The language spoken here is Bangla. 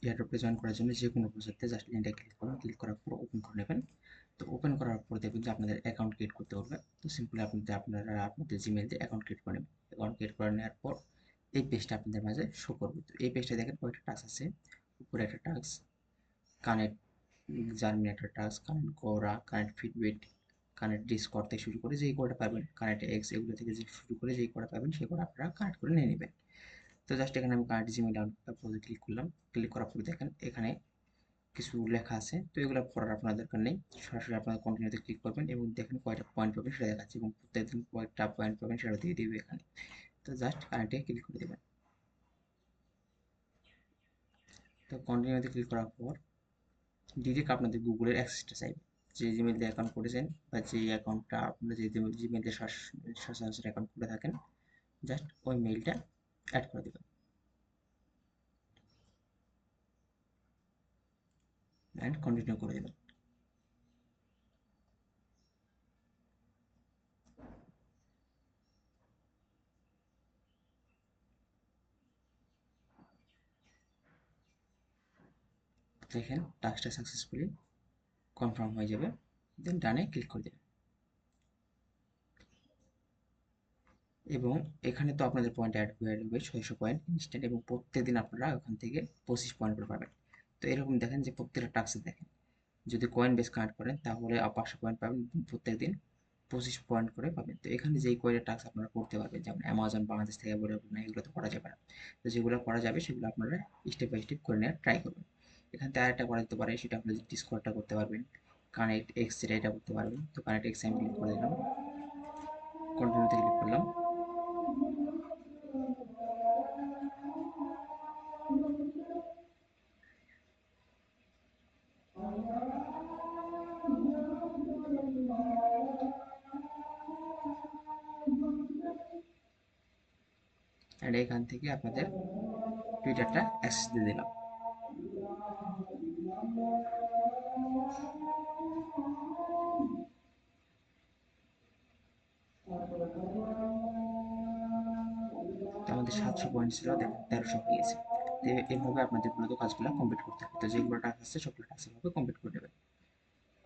এয়ারড্রপে জয়েন করার জন্য যে কোনো ব্রাউজারতে জাস্ট লিঙ্কটা ক্লিক করুন, ক্লিক করার পর ওপেন করে নেবেন। তো ওপেন করার পর দেখবেন যে আপনাদের অ্যাকাউন্ট ক্রিয়েট করতে বলবে। তো সিম্পলি আপনারা আপনাদের জিমেইল দিয়ে অ্যাকাউন্ট ক্রিয়েট করে নেবেন। অ্যাকাউন্ট ক্রিয়েট করে নেওয়ার পর এই পেজটা আপনাদের মাঝে শো করবে। তো এই পেজটা দেখেন কয়েকটা টাস্ক আছে। উপরে একটা টাস্ক কানেক্ট জার্মিনেটর টাস্ক, কানেক্ট কোরা, কানেক্ট ফিটবিট, কানেক্ট ডিসকর্ড থেকে শুরু করে যেই কোডটা পাবেন, কানেক্ট এক্স এগুলো থেকে যে শুরু করে যেই কোডটা পাবেন সেই কোড আপনারা কানেক্ট করে নিয়ে নেবেন। তো জাস্ট এখানে আমি কানেক্ট জিমেইল আউটপুটে ক্লিক করলাম। ক্লিক করার পরে দেখেন এখানে কিছু লেখা আছে। তো এগুলো পড়ার আপনার দরকার নেই, সরাসরি আপনারা কন্টিনিউতে ক্লিক করবেন এবং দেখেন কয়টা পয়েন্ট পাবেন সেটা দেখাচ্ছে এবং প্রত্যেকদিন কয়েকটা পয়েন্ট পাবেন সেটা দিয়ে দিবে এখানে। তো জাস্ট কানেক্টে ক্লিক করে দেবেন। তো কন্টিনিউতে ক্লিক করার পর ডিরেক্ট আপনাদের গুগলের অ্যাক্সেসটা চাইবে। যে জিমেল দিয়ে অ্যাকাউন্ট করেছেন বা যে অ্যাকাউন্টটা আপনারা যে জিমেল দিয়ে সচরাচর অ্যাকাউন্ট করে থাকেন, জাস্ট ওই মেইলটা অ্যাড করে দেবেন অ্যান্ড কন্টিনিউ করে দেবেন। দেখেন টাস্কটা সাকসেসফুলি কনফার্ম হয়ে যাবে। দেন ডানে ক্লিক করে দেবেন। এবং এখানে তো আপনাদের পয়েন্ট অ্যাড হয়ে যাবে 600 পয়েন্ট ইনস্ট্যান্ট এবং প্রত্যেকদিন আপনারা ওখান থেকে 25 পয়েন্ট করে পাবেন। তো এরকম দেখেন যে প্রত্যেকটা টাস্কে দেখেন যদি কয়েন বেস কানেক্ট করেন তাহলে 500 পয়েন্ট পাবেন প্রত্যেকদিন, 25 পয়েন্ট করে পাবেন। তো এখানে যেই কয়টা টাস্ক আপনারা করতে পারবেন, যেমন অ্যামাজন বাংলাদেশ থেকে বলে না, এগুলো তো করা যাবে না। তো যেগুলো করা যাবে সেগুলো আপনারা স্টেপ বাই স্টেপ করে নেওয়ার ট্রাই করবেন। এখান থেকে আরেকটা করা যেতে পারে, সেটা আপনারা ডিসকর্ডটা করতে পারবেন, কানেক্ট এক্স এটা করতে পারবেন। তো কানেক্ট এক্স আমি ক্লিক করে দিলাম, কন্টিনিউতে ক্লিক করলাম। অ্যান্ড এখান থেকে আপনাদের টুইটারটা অ্যাক্সেস দিয়ে দিলাম। তো আমাদের 700 পয়েন্ট ছিল, দেখেন 1300 হয়ে গেছে। তো এইভাবে আপনাদের মূলত কাজগুলো কমপ্লিট করতে হবে। তো যেগুলো টাস্ক আছে সবগুলো টাস্ক এভাবে কমপ্লিট করে নেবেন।